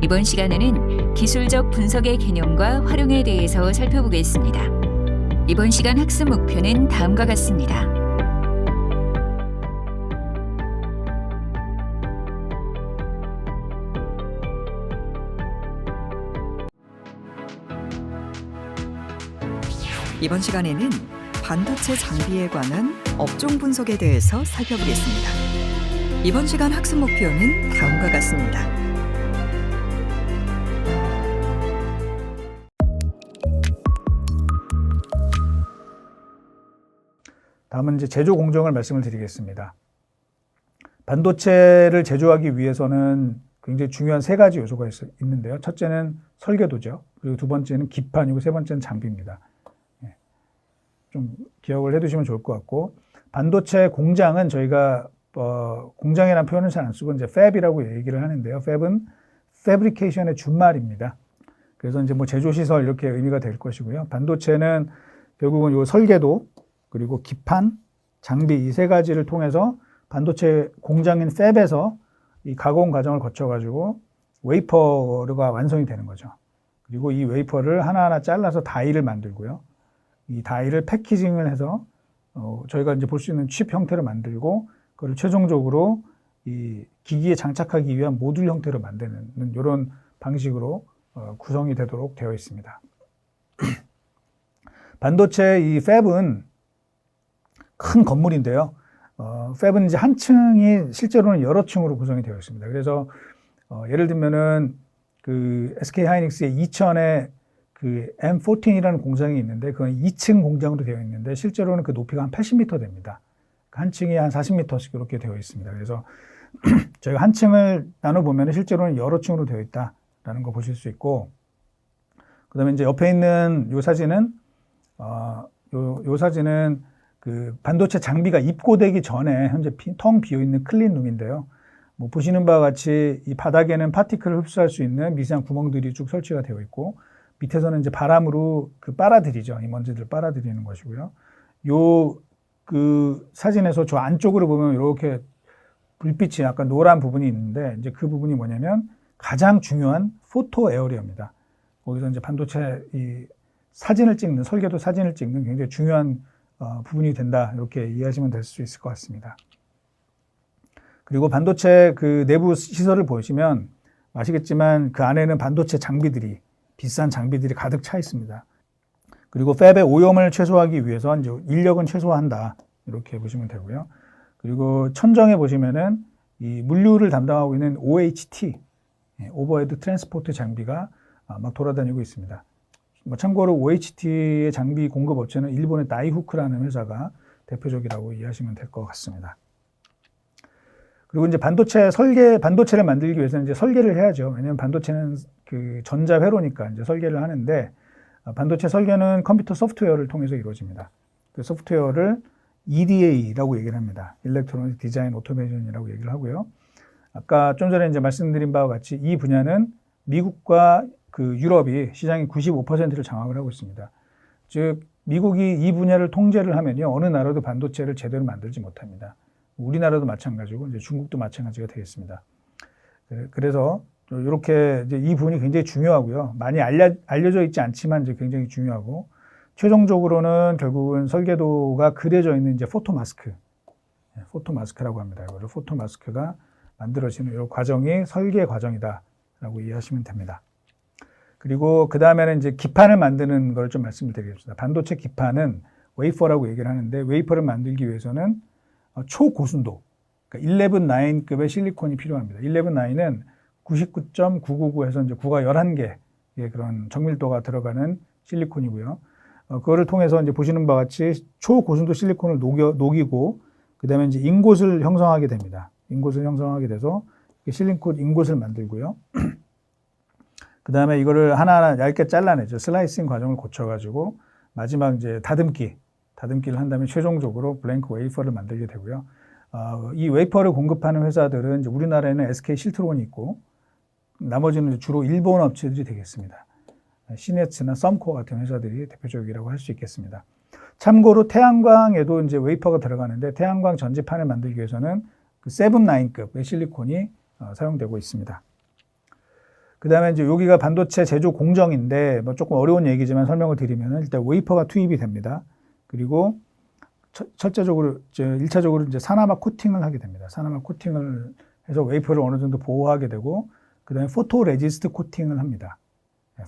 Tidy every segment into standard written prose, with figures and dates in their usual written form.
이번 시간에는 기술적 분석의 개념과 활용에 대해서 살펴보겠습니다. 이번 시간 학습 목표는 다음과 같습니다. 이번 시간에는 반도체 장비에 관한 업종 분석에 대해서 살펴보겠습니다. 이번 시간 학습 목표는 다음과 같습니다. 다음은 이제 제조 공정을 말씀을 드리겠습니다. 반도체를 제조하기 위해서는 굉장히 중요한 세 가지 요소가 있는데요. 첫째는 설계도죠. 그리고 두 번째는 기판이고 세 번째는 장비입니다. 좀 기억을 해두시면 좋을 것 같고, 반도체 공장은 저희가 공장이라는 표현을 잘 안 쓰고 이제 팹이라고 얘기를 하는데요. 팹은 패브리케이션의 준말입니다. 그래서 이제 뭐 제조시설 이렇게 의미가 될 것이고요. 반도체는 결국은 요 설계도 그리고 기판, 장비 이 세 가지를 통해서 반도체 공장인 팹에서 이 가공 과정을 거쳐가지고 웨이퍼가 완성이 되는 거죠. 그리고 이 웨이퍼를 하나하나 잘라서 다이를 만들고요. 이 다이를 패키징을 해서 저희가 이제 볼 수 있는 칩 형태로 만들고 그걸 최종적으로 이 기기에 장착하기 위한 모듈 형태로 만드는 이런 방식으로 구성이 되도록 되어 있습니다. 반도체 이 팹은 큰 건물인데요. 팹은 이제 한 층이 실제로는 여러 층으로 구성이 되어 있습니다. 그래서 예를 들면은 그 SK 하이닉스의 이천에 그 M14이라는 공장이 있는데 그건 2층 공장으로 되어 있는데 실제로는 그 높이가 한 80m 됩니다. 한 층이 한 40m씩 이렇게 되어 있습니다. 그래서 저희가 한 층을 나눠보면 실제로는 여러 층으로 되어 있다라는 거 보실 수 있고, 그 다음에 이제 옆에 있는 요 사진은 요 사진은 그 반도체 장비가 입고되기 전에 현재 텅 비어있는 클린룸인데요. 뭐 보시는 바와 같이 이 바닥에는 파티클을 흡수할 수 있는 미세한 구멍들이 쭉 설치가 되어 있고, 밑에서는 이제 바람으로 그 빨아들이죠. 이 먼지들을 빨아들이는 것이고요. 그 사진에서 저 안쪽으로 보면 이렇게 불빛이 약간 노란 부분이 있는데, 이제 그 부분이 뭐냐면 가장 중요한 포토 에어리어입니다. 거기서 이제 반도체 이 사진을 찍는, 설계도 사진을 찍는 굉장히 중요한 부분이 된다. 이렇게 이해하시면 될 수 있을 것 같습니다. 그리고 반도체 그 내부 시설을 보시면 아시겠지만 그 안에는 반도체 장비들이, 비싼 장비들이 가득 차 있습니다. 그리고 팹의 오염을 최소화하기 위해서 이제 인력은 최소화한다. 이렇게 보시면 되고요. 그리고 천정에 보시면은 이 물류를 담당하고 있는 OHT, 오버헤드 트랜스포트 장비가 막 돌아다니고 있습니다. 뭐 참고로 OHT의 장비 공급 업체는 일본의 다이후크라는 회사가 대표적이라고 이해하시면 될 것 같습니다. 그리고 이제 반도체를 만들기 위해서는 이제 설계를 해야죠. 왜냐하면 반도체는 그 전자회로니까 이제 설계를 하는데, 반도체 설계는 컴퓨터 소프트웨어를 통해서 이루어집니다. 그 소프트웨어를 EDA라고 얘기를 합니다. 일렉트로닉 디자인 오토메이션이라고 얘기를 하고요. 아까 좀 전에 이제 말씀드린 바와 같이 이 분야는 미국과 그 유럽이 시장의 95%를 장악을 하고 있습니다. 즉 미국이 이 분야를 통제를 하면요, 어느 나라도 반도체를 제대로 만들지 못합니다. 우리나라도 마찬가지고 이제 중국도 마찬가지가 되겠습니다. 그래서 이렇게 이제 이 부분이 굉장히 중요하고요. 많이 알려져 있지 않지만 이제 굉장히 중요하고, 최종적으로는 결국은 설계도가 그려져 있는 이제 포토마스크라고 합니다. 이거를 포토마스크가 만들어지는 이 과정이 설계 과정이다라고 이해하시면 됩니다. 그리고 그 다음에는 이제 기판을 만드는 걸 좀 말씀을 드리겠습니다. 반도체 기판은 웨이퍼라고 얘기를 하는데, 웨이퍼를 만들기 위해서는 초고순도, 그러니까 11-9급의 실리콘이 필요합니다. 11-9은 99.999 해서 이제 9가 11개의 그런 정밀도가 들어가는 실리콘이고요. 그거를 통해서 이제 보시는 바와 같이 초고순도 실리콘을 녹이고, 그 다음에 이제 인곳을 형성하게 됩니다. 인곳을 형성하게 돼서 실리콘 인곳을 만들고요. 그 다음에 이거를 하나하나 얇게 잘라내죠. 슬라이싱 과정을 거쳐가지고 마지막 이제 다듬기를 한 다음에 최종적으로 블랭크 웨이퍼를 만들게 되고요. 이 웨이퍼를 공급하는 회사들은 이제 우리나라에는 SK 실트론이 있고, 나머지는 주로 일본 업체들이 되겠습니다. 시네츠나 썸코 같은 회사들이 대표적이라고 할 수 있겠습니다. 참고로 태양광에도 이제 웨이퍼가 들어가는데, 태양광 전지판을 만들기 위해서는 그 7-9급의 실리콘이 사용되고 있습니다. 그다음에 이제 여기가 반도체 제조 공정인데 뭐 조금 어려운 얘기지만 설명을 드리면은 일단 웨이퍼가 투입이 됩니다. 그리고 첫째적으로 이제 1차적으로 이제 산화막 코팅을 하게 됩니다. 산화막 코팅을 해서 웨이퍼를 어느 정도 보호하게 되고 그다음에 포토레지스트 코팅을 합니다.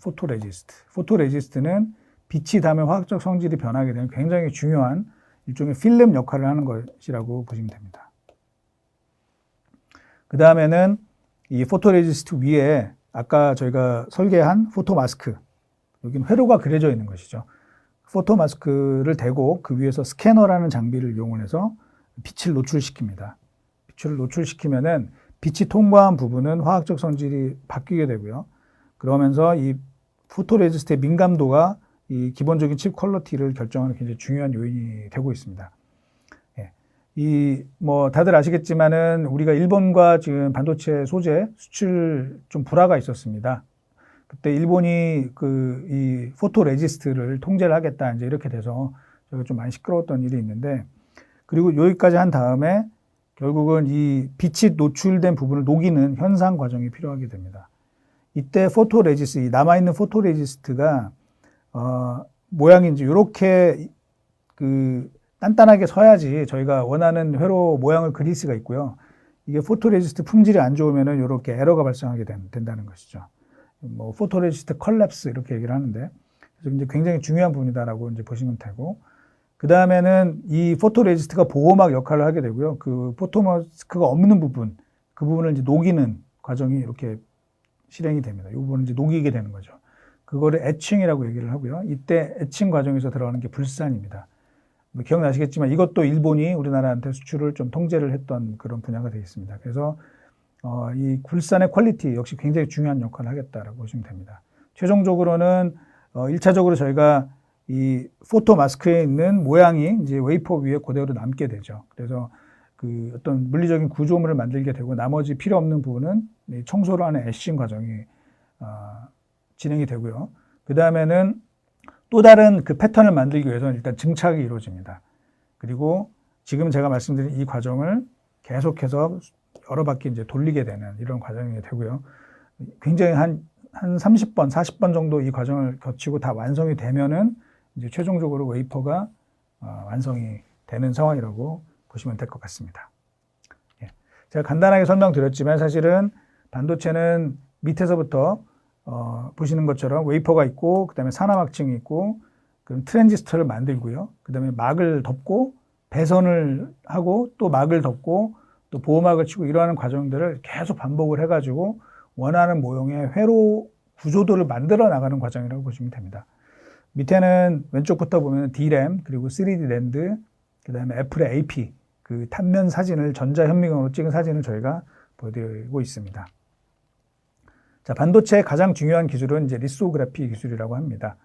포토레지스트. 포토레지스트는 빛이 닿으면 화학적 성질이 변하게 되는 굉장히 중요한 일종의 필름 역할을 하는 것이라고 보시면 됩니다. 그 다음에는 이 포토레지스트 위에 아까 저희가 설계한 포토 마스크, 여기는 회로가 그려져 있는 것이죠. 포토 마스크를 대고 그 위에서 스캐너라는 장비를 이용해서 빛을 노출시킵니다. 빛을 노출시키면은 빛이 통과한 부분은 화학적 성질이 바뀌게 되고요. 그러면서 이 포토레지스트의 민감도가 이 기본적인 칩 퀄리티를 결정하는 굉장히 중요한 요인이 되고 있습니다. 뭐 다들 아시겠지만은 우리가 일본과 지금 반도체 소재 수출 좀 불화가 있었습니다. 그때 일본이 이 포토레지스트를 통제를 하겠다 이제 이렇게 돼서 저희가 좀 많이 시끄러웠던 일이 있는데, 그리고 여기까지 한 다음에 결국은 이 빛이 노출된 부분을 녹이는 현상 과정이 필요하게 됩니다. 이때 이 남아있는 포토레지스트가 모양이 이제 이렇게 단단하게 서야지 저희가 원하는 회로 모양을 그릴 수가 있고요. 이게 포토레지스트 품질이 안 좋으면은 이렇게 에러가 발생하게 된다는 것이죠. 뭐 포토레지스트 컬랩스 이렇게 얘기를 하는데, 그래서 이제 굉장히 중요한 부분이다라고 이제 보시면 되고, 그 다음에는 이 포토레지스트가 보호막 역할을 하게 되고요. 그 포토마스크가 없는 부분, 그 부분을 이제 녹이는 과정이 이렇게 실행이 됩니다. 이 부분을 이제 녹이게 되는 거죠. 그거를 에칭이라고 얘기를 하고요. 이때 에칭 과정에서 들어가는 게 불산입니다. 뭐 기억나시겠지만 이것도 일본이 우리나라한테 수출을 좀 통제를 했던 그런 분야가 되겠습니다. 그래서 이 굴산의 퀄리티 역시 굉장히 중요한 역할을 하겠다라고 보시면 됩니다. 최종적으로는 1차적으로 저희가 이 포토 마스크에 있는 모양이 이제 웨이퍼 위에 그대로 남게 되죠. 그래서 그 어떤 물리적인 구조물을 만들게 되고 나머지 필요 없는 부분은 청소를 하는 애싱 과정이 진행이 되고요. 그 다음에는 또 다른 그 패턴을 만들기 위해서는 일단 증착이 이루어집니다. 그리고 지금 제가 말씀드린 이 과정을 계속해서 여러 바퀴 이제 돌리게 되는 이런 과정이 되고요. 굉장히 한 30번, 40번 정도 이 과정을 거치고 다 완성이 되면은 이제 최종적으로 웨이퍼가 완성이 되는 상황이라고 보시면 될 것 같습니다. 제가 간단하게 설명드렸지만 사실은 반도체는 밑에서부터 보시는 것처럼 웨이퍼가 있고, 그 다음에 산화막층이 있고, 그럼 트랜지스터를 만들고요. 그 다음에 막을 덮고, 배선을 하고, 또 막을 덮고, 또 보호막을 치고 이러한 과정들을 계속 반복을 해가지고 원하는 모형의 회로 구조도를 만들어 나가는 과정이라고 보시면 됩니다. 밑에는 왼쪽부터 보면 D램, 그리고 3D 랜드, 그 다음에 애플의 AP, 그 탄면 사진을 전자현미경으로 찍은 사진을 저희가 보여드리고 있습니다. 자, 반도체의 가장 중요한 기술은 이제 리소그래피 기술이라고 합니다.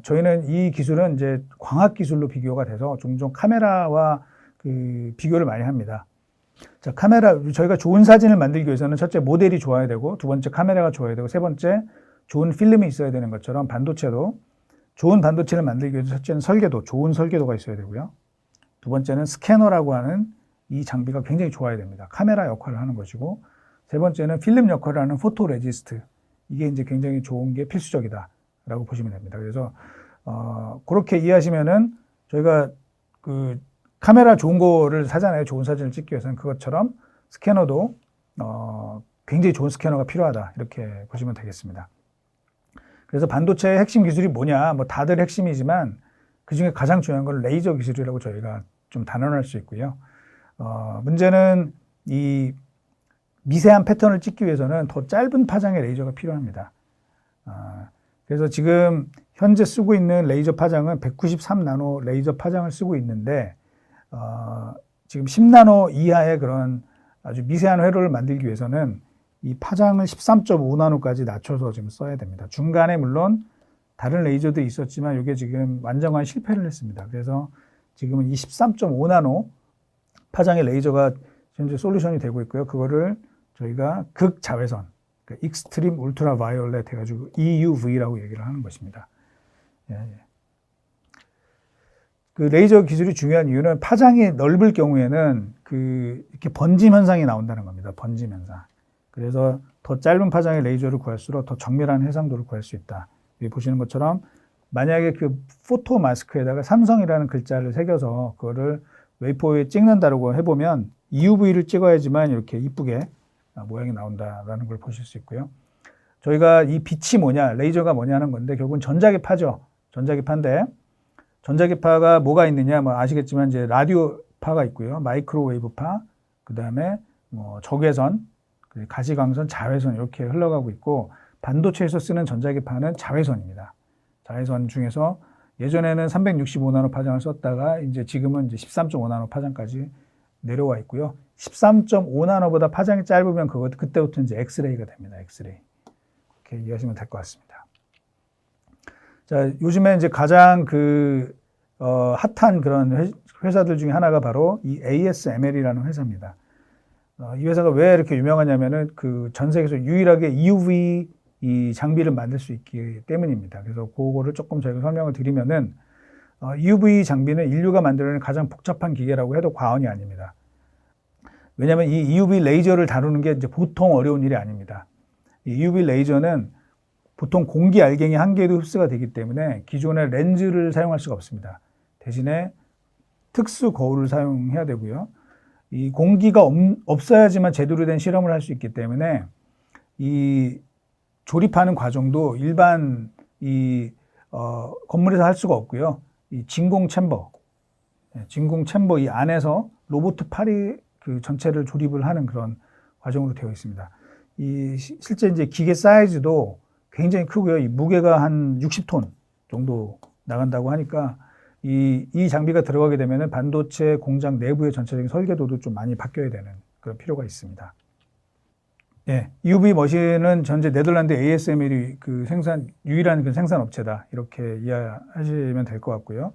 저희는 이 기술은 이제 광학 기술로 비교가 돼서 종종 카메라와 그 비교를 많이 합니다. 자, 저희가 좋은 사진을 만들기 위해서는 첫째 모델이 좋아야 되고, 두 번째 카메라가 좋아야 되고, 세 번째 좋은 필름이 있어야 되는 것처럼 반도체도 좋은 반도체를 만들기 위해서 첫째는 좋은 설계도가 있어야 되고요. 두 번째는 스캐너라고 하는 이 장비가 굉장히 좋아야 됩니다. 카메라 역할을 하는 것이고, 세 번째는 필름 역할을 하는 포토레지스트. 이게 이제 굉장히 좋은 게 필수적이다라고 보시면 됩니다. 그래서, 그렇게 이해하시면은 저희가 그 카메라 좋은 거를 사잖아요. 좋은 사진을 찍기 위해서는. 그것처럼 스캐너도, 굉장히 좋은 스캐너가 필요하다. 이렇게 보시면 되겠습니다. 그래서 반도체의 핵심 기술이 뭐냐? 뭐 다들 핵심이지만 그 중에 가장 중요한 건 레이저 기술이라고 저희가 좀 단언할 수 있고요. 문제는 이 미세한 패턴을 찍기 위해서는 더 짧은 파장의 레이저가 필요합니다. 그래서 지금 현재 쓰고 있는 레이저 파장은 193나노 레이저 파장을 쓰고 있는데, 지금 10나노 이하의 그런 아주 미세한 회로를 만들기 위해서는 이 파장을 13.5나노까지 낮춰서 지금 써야 됩니다. 중간에 물론 다른 레이저도 있었지만 이게 지금 완전한 실패를 했습니다. 그래서 지금은 이 13.5나노 파장의 레이저가 현재 솔루션이 되고 있고요. 그거를 저희가 극자외선, 그러니까 익스트림 울트라 바이올렛 해가지고 EUV라고 얘기를 하는 것입니다. 그 레이저 기술이 중요한 이유는 파장이 넓을 경우에는 이렇게 번짐 현상이 나온다는 겁니다. 번짐 현상. 그래서 더 짧은 파장의 레이저를 구할수록 더 정밀한 해상도를 구할 수 있다. 여기 보시는 것처럼 만약에 그 포토 마스크에다가 삼성이라는 글자를 새겨서 그거를 웨이포에 찍는다라고 해보면 EUV를 찍어야지만 이렇게 이쁘게 모양이 나온다라는 걸 보실 수 있고요. 저희가 이 빛이 뭐냐, 레이저가 뭐냐 하는 건데 결국은 전자기파죠. 전자기파인데 전자기파가 뭐가 있느냐, 뭐 아시겠지만 이제 라디오파가 있고요, 마이크로웨이브파, 그 다음에 뭐 적외선, 가시광선, 자외선 이렇게 흘러가고 있고 반도체에서 쓰는 전자기파는 자외선입니다. 자외선 중에서 예전에는 365나노 파장을 썼다가 이제 지금은 이제 13.5나노 파장까지 내려와 있고요. 13.5나노보다 파장이 짧으면 그때부터 이제 엑스레이가 됩니다. 엑스레이. 이렇게 이해하시면 될 것 같습니다. 자, 요즘에 이제 가장 핫한 그런 회사들 중에 하나가 바로 이 ASML이라는 회사입니다. 이 회사가 왜 이렇게 유명하냐면은 그 전 세계에서 유일하게 EUV 이 장비를 만들 수 있기 때문입니다. 그래서 그거를 조금 저희가 설명을 드리면은 EUV 장비는 인류가 만들어낸 가장 복잡한 기계라고 해도 과언이 아닙니다. 왜냐하면 이 EUV 레이저를 다루는 게 이제 보통 어려운 일이 아닙니다. 이 EUV 레이저는 보통 공기 알갱이 한 개도 흡수가 되기 때문에 기존의 렌즈를 사용할 수가 없습니다. 대신에 특수 거울을 사용해야 되고요. 이 공기가 없어야지만 제대로 된 실험을 할 수 있기 때문에 이 조립하는 과정도 일반 건물에서 할 수가 없고요. 이 진공 챔버 이 안에서 로봇 팔이 그 전체를 조립을 하는 그런 과정으로 되어 있습니다. 실제 이제 기계 사이즈도 굉장히 크고요. 이 무게가 한 60톤 정도 나간다고 하니까 이 장비가 들어가게 되면은 반도체 공장 내부의 전체적인 설계도도 좀 많이 바뀌어야 되는 그런 필요가 있습니다. 예, EUV 머신은 현재 네덜란드 ASML이 유일한 그 생산 업체다. 이렇게 이해하시면 될 것 같고요.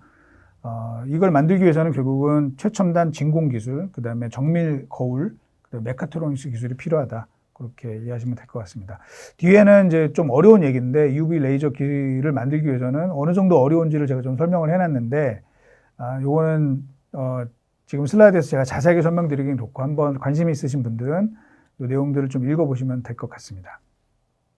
이걸 만들기 위해서는 결국은 최첨단 진공 기술, 그 다음에 정밀 거울, 그다음에 메카트로닉스 기술이 필요하다. 그렇게 이해하시면 될 것 같습니다. 뒤에는 이제 좀 어려운 얘기인데 EUV 레이저 기를 만들기 위해서는 어느 정도 어려운지를 제가 좀 설명을 해놨는데, 요거는 지금 슬라이드에서 제가 자세하게 설명드리긴 좋고 한번 관심이 있으신 분들은 이 내용들을 좀 읽어보시면 될 것 같습니다.